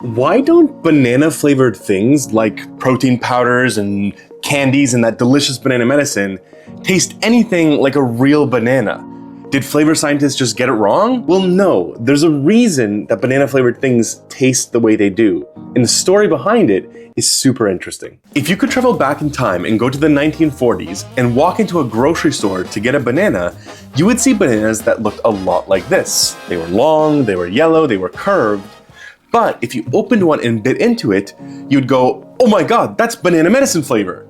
Why don't banana flavored things like protein powders and candies and that delicious banana medicine taste anything like a real banana? Did flavor scientists just get it wrong? Well, no, there's a reason that banana flavored things taste the way they do. And the story behind it is super interesting. If you could travel back in time and go to the 1940s and walk into a grocery store to get a banana, you would see bananas that looked a lot like this. They were long, they were yellow, they were curved. But if you opened one and bit into it, you'd go, oh my God, that's banana medicine flavor.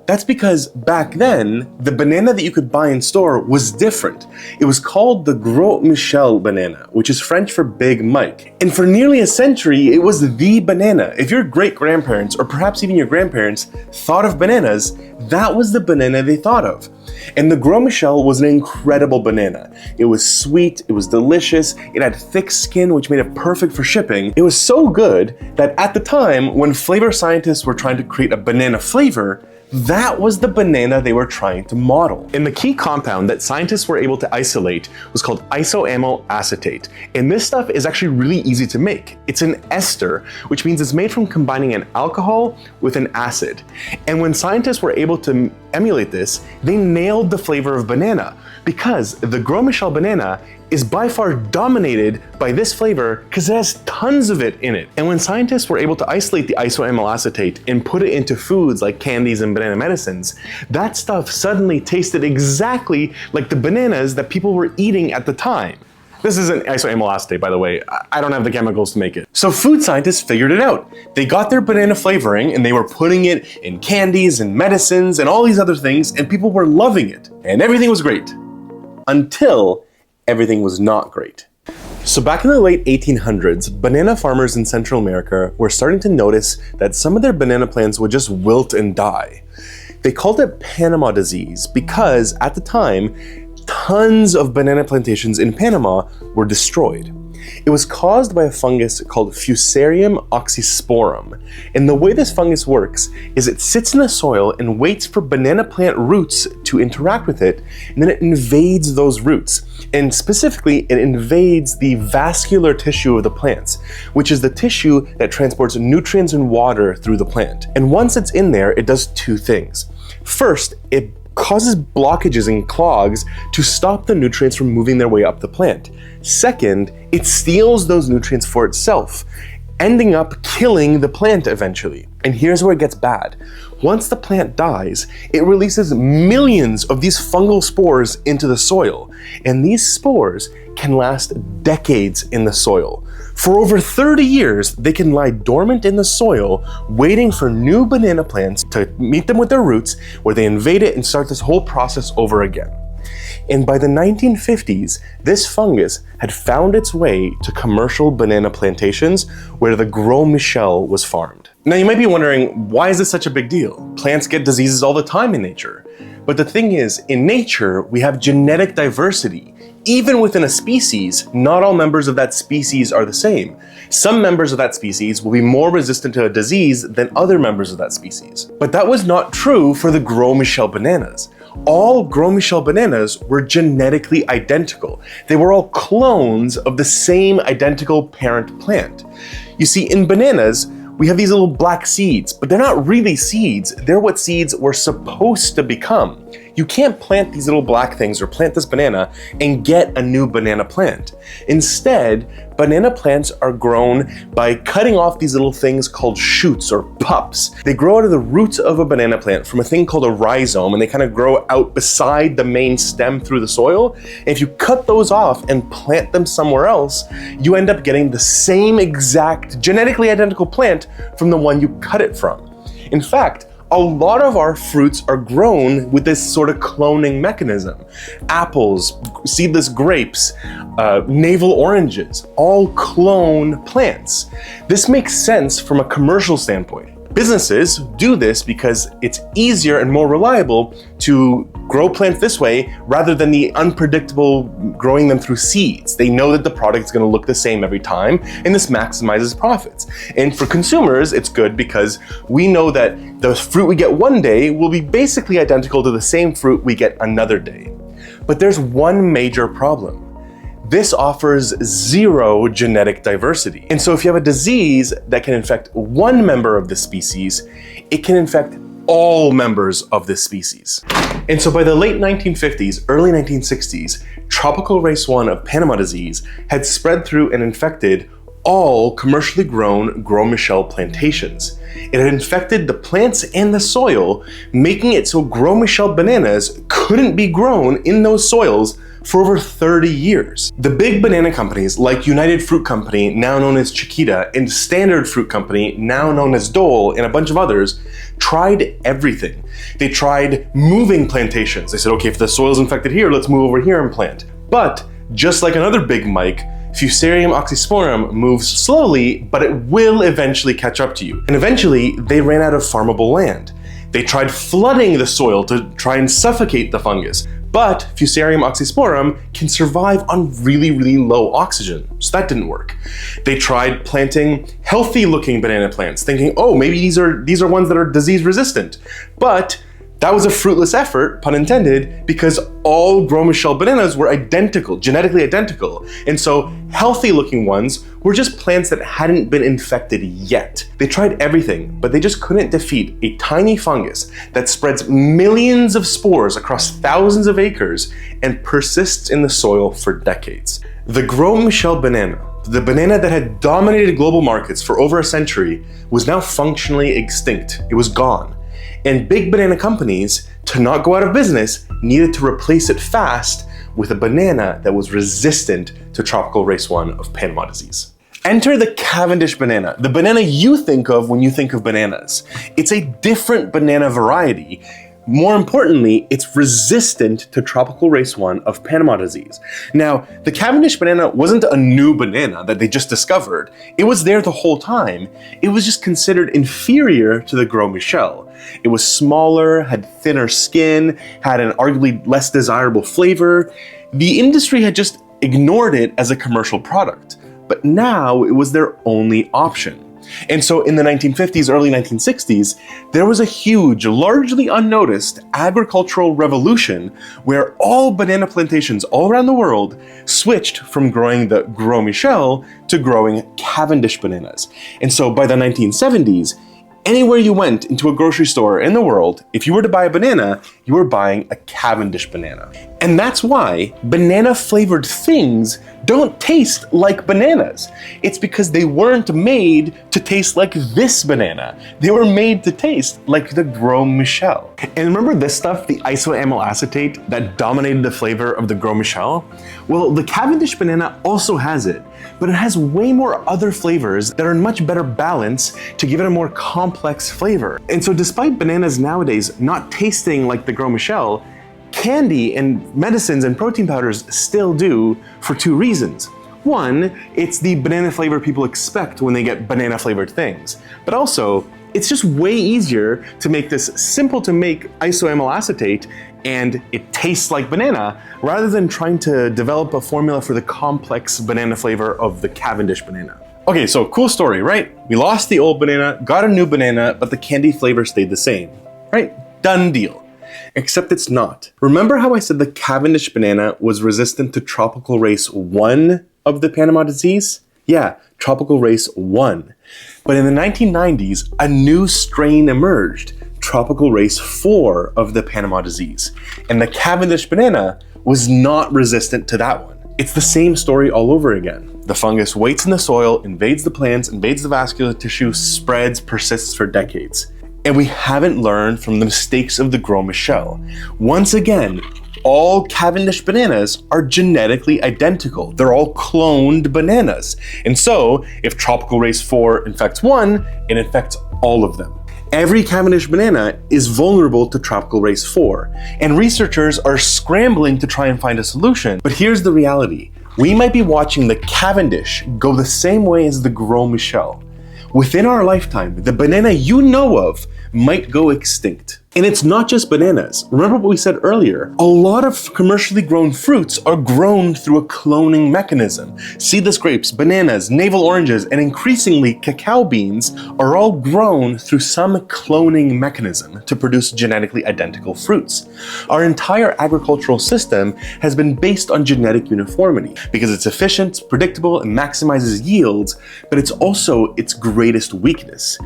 That's because back then, the banana that you could buy in store was different. It was called the Gros Michel banana, which is French for Big Mike. And for nearly a century, it was the banana. If your great-grandparents, or perhaps even your grandparents, thought of bananas, that was the banana they thought of. And the Gros Michel was an incredible banana. It was sweet, it was delicious, it had thick skin which made it perfect for shipping. It was so good that at the time, when flavor scientists were trying to create a banana flavor, that was the banana they were trying to model. And the key compound that scientists were able to isolate was called isoamyl acetate. And this stuff is actually really easy to make. It's an ester, which means it's made from combining an alcohol with an acid. And when scientists were able to emulate this, they nailed the flavor of banana because the Gros Michel banana is by far dominated by this flavor because it has tons of it in it. And when scientists were able to isolate the isoamyl acetate and put it into foods like candies and banana medicines, that stuff suddenly tasted exactly like the bananas that people were eating at the time. This isn't isoamyl acetate, by the way. I don't have the chemicals to make it. So food scientists figured it out. They got their banana flavoring and they were putting it in candies and medicines and all these other things, and people were loving it. And everything was great. Until everything was not great. So back in the late 1800s, banana farmers in Central America were starting to notice that some of their banana plants would just wilt and die. They called it Panama disease because at the time, tons of banana plantations in Panama were destroyed. It was caused by a fungus called Fusarium oxysporum. And the way this fungus works is it sits in the soil and waits for banana plant roots to interact with it, and then it invades those roots. And specifically, it invades the vascular tissue of the plants, which is the tissue that transports nutrients and water through the plant. And once it's in there, it does two things. First, it causes blockages and clogs to stop the nutrients from moving their way up the plant. Second, it steals those nutrients for itself, ending up killing the plant eventually. And here's where it gets bad. Once the plant dies, it releases millions of these fungal spores into the soil. And these spores can last decades in the soil. For over 30 years, they can lie dormant in the soil, waiting for new banana plants to meet them with their roots, where they invade it and start this whole process over again. And by the 1950s, this fungus had found its way to commercial banana plantations where the Gros Michel was farmed. Now you might be wondering, why is this such a big deal? Plants get diseases all the time in nature. But the thing is, in nature, we have genetic diversity. Even within a species, not all members of that species are the same. Some members of that species will be more resistant to a disease than other members of that species. But that was not true for the Gros Michel bananas. All Gros Michel bananas were genetically identical. They were all clones of the same identical parent plant. You see, in bananas, we have these little black seeds, but they're not really seeds. They're what seeds were supposed to become. You can't plant these little black things or plant this banana and get a new banana plant. Instead, banana plants are grown by cutting off these little things called shoots or pups. They grow out of the roots of a banana plant from a thing called a rhizome, and they kind of grow out beside the main stem through the soil. And if you cut those off and plant them somewhere else, you end up getting the same exact genetically identical plant from the one you cut it from. In fact, a lot of our fruits are grown with this sort of cloning mechanism. Apples, seedless grapes, navel oranges, all clone plants. This makes sense from a commercial standpoint. Businesses do this because it's easier and more reliable to grow plants this way rather than the unpredictable growing them through seeds. They know that the product is going to look the same every time, and this maximizes profits. And for consumers, it's good because we know that the fruit we get one day will be basically identical to the same fruit we get another day. But there's one major problem. this offers zero genetic diversity. And so if you have a disease that can infect one member of the species, it can infect all members of this species. And so by the late 1950s, early 1960s, tropical race 1 of Panama disease had spread through and infected all commercially grown Gros Michel plantations. It had infected the plants and the soil, making it so Gros Michel bananas couldn't be grown in those soils for over 30 years. The big banana companies like United Fruit Company, now known as Chiquita, and Standard Fruit Company, now known as Dole, and a bunch of others, tried everything. They tried moving plantations. They said, okay, if the soil's infected here, let's move over here and plant. But just like another big mic, Fusarium oxysporum moves slowly, but it will eventually catch up to you. And eventually, they ran out of farmable land. They tried flooding the soil to try and suffocate the fungus. But Fusarium oxysporum can survive on really, really low oxygen, so that didn't work. They tried planting healthy-looking banana plants, thinking, oh, maybe these are ones that are disease resistant. But that was a fruitless effort, pun intended, because all Gros Michel bananas were identical, genetically identical. And so healthy-looking ones were just plants that hadn't been infected yet. They tried everything, but they just couldn't defeat a tiny fungus that spreads millions of spores across thousands of acres and persists in the soil for decades. The Gros Michel banana, the banana that had dominated global markets for over a century, was now functionally extinct. It was gone. And big banana companies, to not go out of business, needed to replace it fast with a banana that was resistant to tropical race 1 of Panama disease. Enter the Cavendish banana, the banana you think of when you think of bananas. It's a different banana variety. More importantly, it's resistant to tropical race 1 of Panama disease. Now, the Cavendish banana wasn't a new banana that they just discovered. It was there the whole time. It was just considered inferior to the Gros Michel. It was smaller, had thinner skin, had an arguably less desirable flavor. The industry had just ignored it as a commercial product, but now it was their only option. And so in the 1950s, early 1960s, there was a huge, largely unnoticed agricultural revolution where all banana plantations all around the world switched from growing the Gros Michel to growing Cavendish bananas. And so by the 1970s, anywhere you went into a grocery store in the world, if you were to buy a banana, you were buying a Cavendish banana. And that's why banana-flavored things don't taste like bananas. It's because they weren't made to taste like this banana. They were made to taste like the Gros Michel. And remember this stuff, the isoamyl acetate that dominated the flavor of the Gros Michel? Well, the Cavendish banana also has it, but it has way more other flavors that are in much better balance to give it a more complex flavor. And so despite bananas nowadays not tasting like the Gros Michel, candy and medicines and protein powders still do for two reasons. One, it's the banana flavor people expect when they get banana flavored things. But also, it's just way easier to make this simple to make isoamyl acetate and it tastes like banana rather than trying to develop a formula for the complex banana flavor of the Cavendish banana. Okay, so cool story, right? We lost the old banana, got a new banana, but the candy flavor stayed the same, right? Done deal. Except it's not. Remember how I said the Cavendish banana was resistant to tropical race 1 of the Panama disease? Yeah, tropical race 1. But in the 1990s, a new strain emerged, tropical race 4 of the Panama disease. And the Cavendish banana was not resistant to that one. It's the same story all over again. The fungus waits in the soil, invades the plants, invades the vascular tissue, spreads, persists for decades. And we haven't learned from the mistakes of the Gros Michel. Once again, all Cavendish bananas are genetically identical. They're all cloned bananas. And so, if tropical race 4 infects one, it infects all of them. Every Cavendish banana is vulnerable to tropical race 4, and researchers are scrambling to try and find a solution. But here's the reality. We might be watching the Cavendish go the same way as the Gros Michel. Within our lifetime, the banana you know of might go extinct. And it's not just bananas. Remember what we said earlier. A lot of commercially grown fruits are grown through a cloning mechanism. Seedless grapes, bananas, navel oranges, and increasingly cacao beans are all grown through some cloning mechanism to produce genetically identical fruits. Our entire agricultural system has been based on genetic uniformity because it's efficient, predictable, and maximizes yields, but it's also its greatest weakness.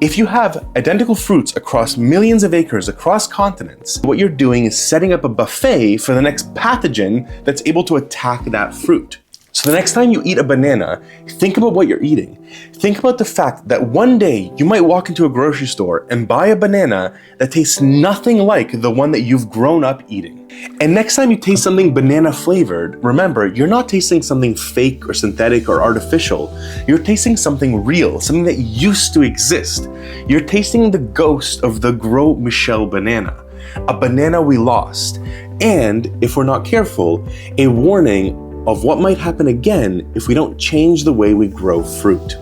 If you have identical fruits across millions of acres across continents, what you're doing is setting up a buffet for the next pathogen that's able to attack that fruit. So the next time you eat a banana, think about what you're eating. Think about the fact that one day you might walk into a grocery store and buy a banana that tastes nothing like the one that you've grown up eating. And next time you taste something banana flavored, remember, you're not tasting something fake or synthetic or artificial. You're tasting something real, something that used to exist. You're tasting the ghost of the Gros Michel banana, a banana we lost. And if we're not careful, a warning of what might happen again if we don't change the way we grow fruit.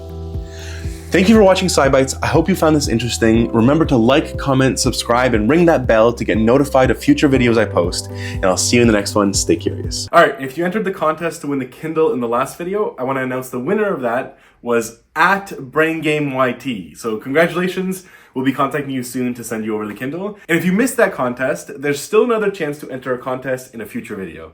Thank you for watching SciBytes. I hope you found this interesting. Remember to like, comment, subscribe, and ring that bell to get notified of future videos I post. And I'll see you in the next one. Stay curious. All right, if you entered the contest to win the Kindle in the last video, I want to announce the winner of that was @BrainGameYT. So congratulations. We'll be contacting you soon to send you over the Kindle. And if you missed that contest, there's still another chance to enter a contest in a future video.